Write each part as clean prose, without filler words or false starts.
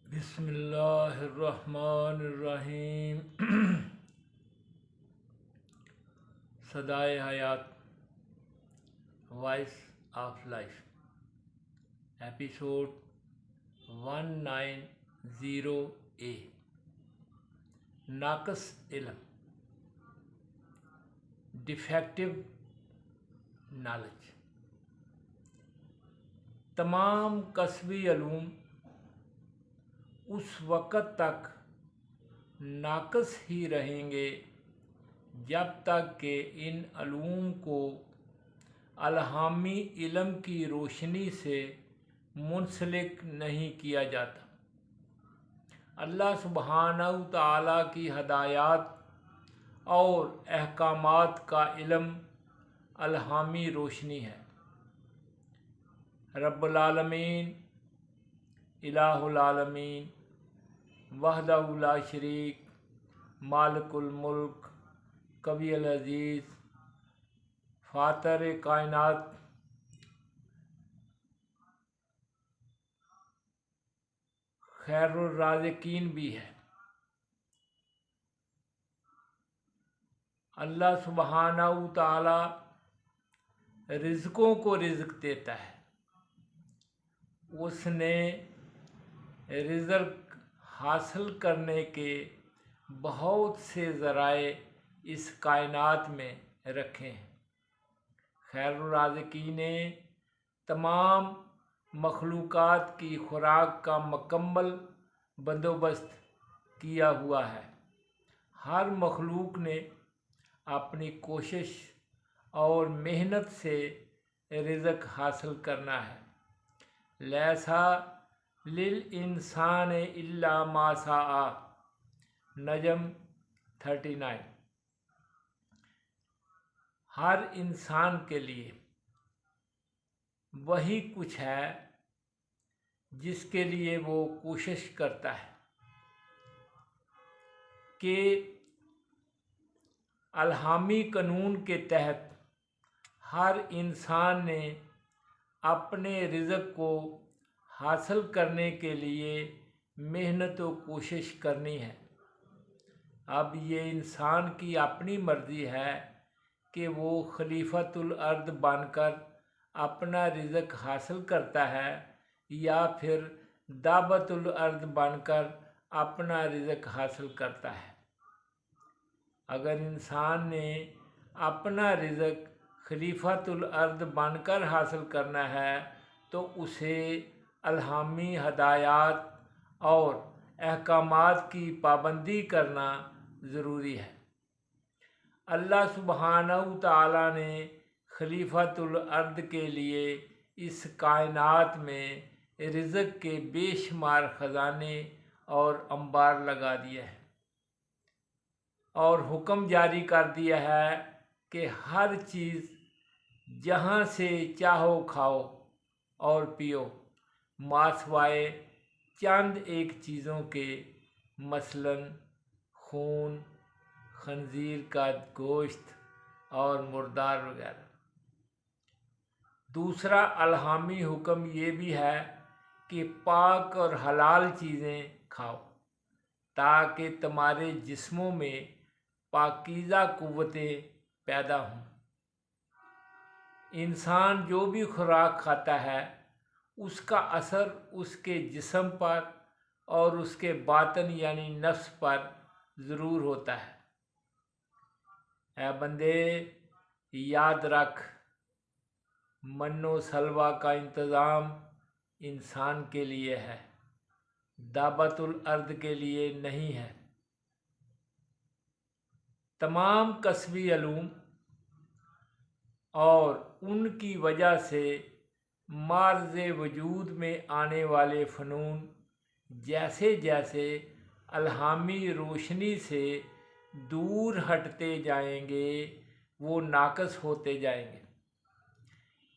बिस्मिल्लाहिर्रहमानिर्रहीम। सदाए हयात, voice of life, episode 190A। नाकस इल्म, डिफेक्टिव नॉलेज। तमाम कसबी अलूम उस वक़्त तक नाकस ही रहेंगे जब तक कि इन अलूम को अलहामी इल्म की रोशनी से मुंसलिक नहीं किया जाता। अल्लाह सुब्हानहू तआला की हदायत और अहकामात का इल्म अलहामी रोशनी है। रब्बुल आलमीन, इलाहुल आलमीन, वहदहू ला शरीक, मालिकुल मुल्क, कवियुल अज़ीज़, फातिर कायनात, खैरुर राज़िकीन भी है। अल्लाह सुब्हानहू तआला रिज़्क़ों को रिज़्क़ देता है। उसने रिज़्क़ हासिल करने के बहुत से ज़राए इस कायनात में रखे हैं। खैरुर राज़िकीन ने तमाम मखलूक़ात की खुराक का मुकम्मल बंदोबस्त किया हुआ है। हर मखलूक ने अपनी कोशिश और मेहनत से रिज़्क़ हासिल करना है। लैसा लिल इंसान इल्ला मा साआ, नजम 39। हर इंसान के लिए वही कुछ है जिसके लिए वो कोशिश करता है कि अलहामी कानून के तहत हर इंसान ने अपने रिज़्क़ को हासिल करने के लिए मेहनत व कोशिश करनी है। अब ये इंसान की अपनी मर्ज़ी है कि वो खलीफतुल अर्द बनकर अपना रिज़्क़ हासिल करता है या फिर दाबतुल अर्द बनकर अपना रिज़्क़ हासिल करता है। अगर इंसान ने अपना रिज़्क़ खलीफतुल अर्द बनकर हासिल करना है तो उसे अलहामी हदायत और अहकामात की पाबंदी करना ज़रूरी है। अल्लाह सुब्हानहू तआला ने खलीफतुल अर्द के लिए इस कायनात में रिज़्क़ के बेशुमार ख़जाने और अंबार लगा दिए हैं और हुक्म जारी कर दिया है कि हर चीज़ जहाँ से चाहो खाओ और पियो, मासवाए चंद एक चीज़ों के, मसलन खून, खंजीर का गोश्त और मुर्दार वगैरह। दूसरा अलहामी हुक्म ये भी है कि पाक और हलाल चीज़ें खाओ ताकि तुम्हारे जिस्मों में पाकीज़ा कुव्वतें पैदा हों। इंसान जो भी खुराक खाता है उसका असर उसके जिस्म पर और उसके बातन यानी नफ्स पर ज़रूर होता है। ऐ बंदे, याद रख, मन्नो सलवा का इंतज़ाम इंसान के लिए है, दाबतुल अर्द के लिए नहीं है। तमाम कसबी अलूम और उनकी वजह से मार्ज़ वजूद में आने वाले फ़नून जैसे जैसे अलहामी रोशनी से दूर हटते जाएंगे वो नाकस होते जाएंगे।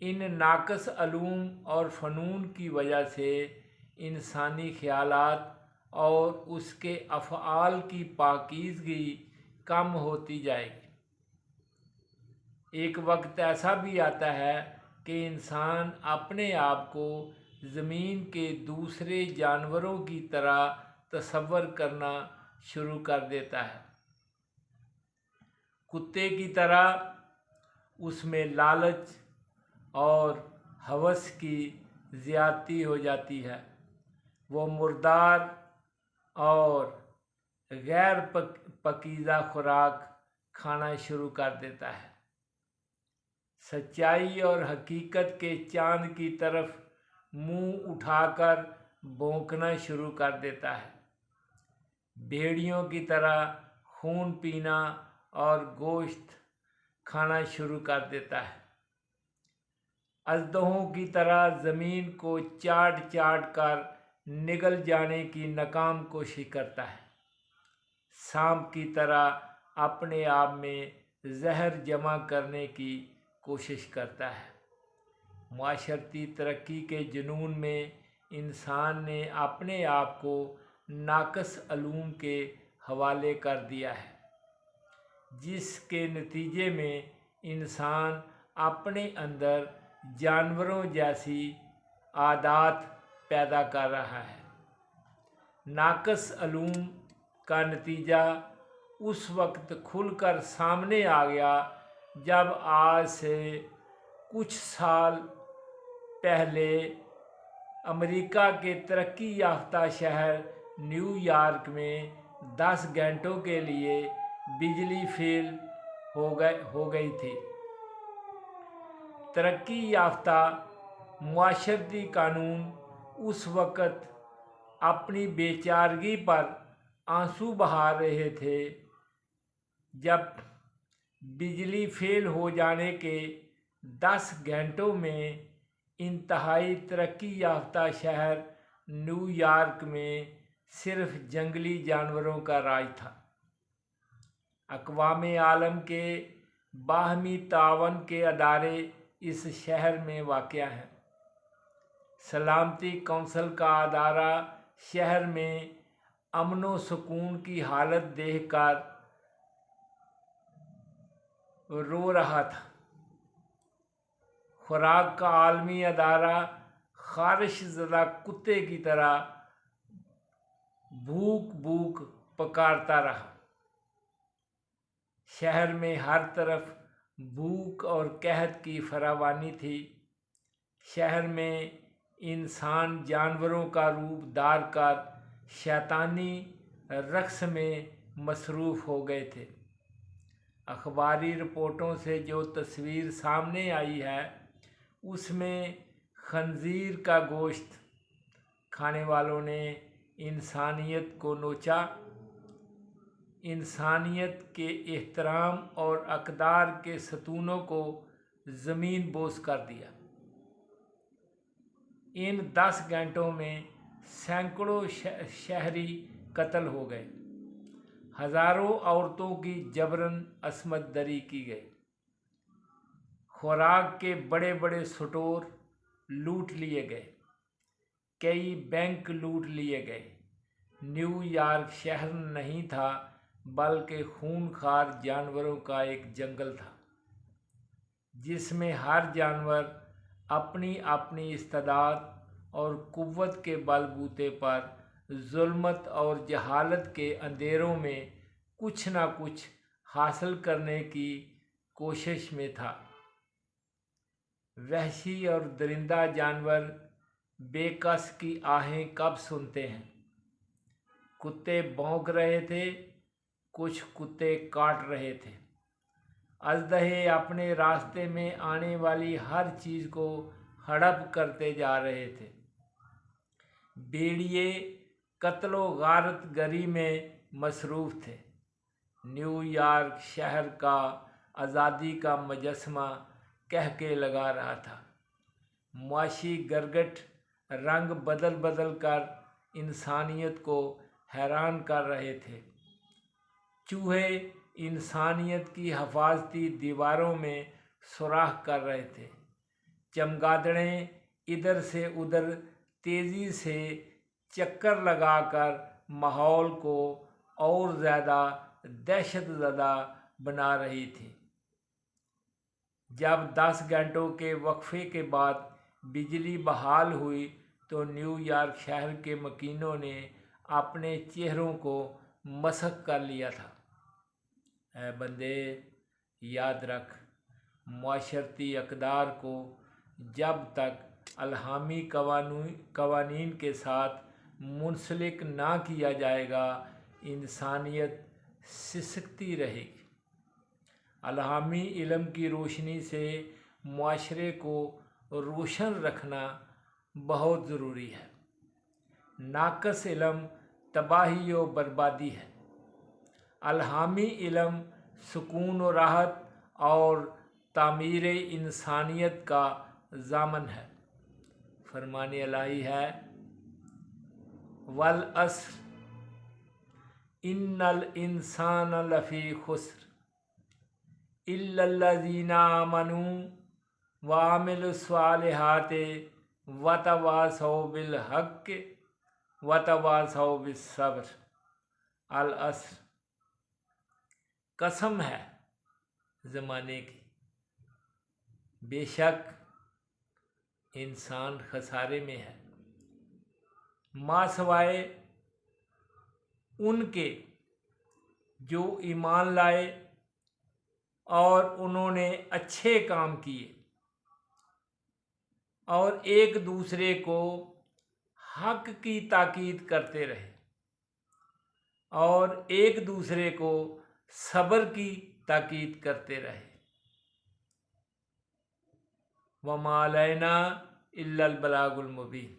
इन नाकस अलूम और फ़नून की वजह से इंसानी ख़यालात और उसके अफ़आल की पाकीज़गी कम होती जाएगी। एक वक्त ऐसा भी आता है कि इंसान अपने आप को ज़मीन के दूसरे जानवरों की तरह तसव्वुर करना शुरू कर देता है। कुत्ते की तरह उसमें लालच और हवस की ज़्यादती हो जाती है। वो मुर्दार और गैर पकीज़ा खुराक खाना शुरू कर देता है। सच्चाई और हकीकत के चांद की तरफ मुंह उठाकर भौंकना शुरू कर देता है। भेड़ियों की तरह खून पीना और गोश्त खाना शुरू कर देता है। अजदहों की तरह ज़मीन को चाट चाट कर निगल जाने की नाकाम कोशिश करता है। सांप की तरह अपने आप में जहर जमा करने की कोशिश करता है। माशरती तरक्की के जुनून में इंसान ने अपने आप को नाकस अलूम के हवाले कर दिया है, जिसके नतीजे में इंसान अपने अंदर जानवरों जैसी आदत पैदा कर रहा है। नाकस अलूम का नतीजा उस वक्त खुलकर सामने आ गया जब आज से कुछ साल पहले अमेरिका के तरक्की याफ्ता शहर न्यूयॉर्क में 10 घंटों के लिए बिजली फेल हो गई थी। तरक्की याफ्ता मुआशरती कानून उस वक़्त अपनी बेचारगी पर आंसू बहा रहे थे जब बिजली फेल हो जाने के 10 घंटों में इंतहाई तरक्की याफ्ता शहर न्यूयॉर्क में सिर्फ जंगली जानवरों का राज था। अक़वाम आलम के बाहमी तावन के अदारे इस शहर में वाक़या हैं। सलामती कौंसिल का अदारा शहर में अमन व सुकून की हालत देखकर रो रहा था। खुराक का आलमी अदारा ख़ारिश ज़दा कुत्ते की तरह भूख भूख पुकारता रहा। शहर में हर तरफ भूख और कहत की फरावानी थी। शहर में इंसान जानवरों का रूप धार कर शैतानी रक्स में मसरूफ़ हो गए थे। अखबारी रिपोर्टों से जो तस्वीर सामने आई है उसमें खंजीर का गोश्त खाने वालों ने इंसानियत को नोचा, इंसानियत के एहतराम और अक़दार के सतूनों को ज़मीन बोस कर दिया। इन 10 घंटों में सैकड़ों शहरी कत्ल हो गए, हज़ारों औरतों की जबरन अस्मत दरी की गई, खुराक के बड़े बड़े स्टोर लूट लिए गए, कई बैंक लूट लिए गए। न्यूयॉर्क शहर नहीं था बल्कि खूनखार जानवरों का एक जंगल था, जिसमें हर जानवर अपनी अपनी इस्तेदाद और कुव्वत के बलबूते पर जुल्मत और जहालत के अंधेरों में कुछ ना कुछ हासिल करने की कोशिश में था। वहशी और दरिंदा जानवर बेकस की आहें कब सुनते हैं। कुत्ते भौंक रहे थे, कुछ कुत्ते काट रहे थे। अजदहे अपने रास्ते में आने वाली हर चीज़ को हड़प करते जा रहे थे। भेड़िए कत्लो गारत गरी में मसरूफ़ थे। न्यूयॉर्क शहर का आज़ादी का मुजस्समा कह के लगा रहा था। मुआशी गिरगिट रंग बदल बदल कर इंसानियत को हैरान कर रहे थे। चूहे इंसानियत की हिफाजती दीवारों में सुराख कर रहे थे। चमगादड़ें इधर से उधर तेज़ी से चक्कर लगाकर माहौल को और ज़्यादा दहशतज़दा बना रही थी। जब 10 घंटों के वक्फे के बाद बिजली बहाल हुई तो न्यूयॉर्क शहर के मकीनों ने अपने चेहरों को मसक कर लिया था। ऐ बंदे, याद रख, माशरती अक़दार को जब तक अलहामी कवानीन के साथ मुंसलिक ना किया जाएगा, इंसानियत सिसकती रहेगी। अलहामी इल्म की रोशनी से मुआशरे को रोशन रखना बहुत ज़रूरी है। नाकस इल्म तबाही और बर्बादी है। अलहामी इल्म सुकून और राहत और तामीर इंसानियत का ज़ामन है। फरमान इलाही है, वल अस्र इन्नल इंसान लफ़ी खुस्र इल्लल्लज़ीना आमनू व आमिलुस्सालिहाति व तवासौ बिल हक़्क़ि व तवासौ बिस्सब्र। अल अस्र, कसम है ज़माने की, बेशक इंसान खसारे में है, माँ सवाए उनके जो ईमान लाए और उन्होंने अच्छे काम किए और एक दूसरे को हक की ताकीद करते रहे और एक दूसरे को सब्र की ताकीद करते रहे। वमा अलैना इल्लल बलागुल मुबीन।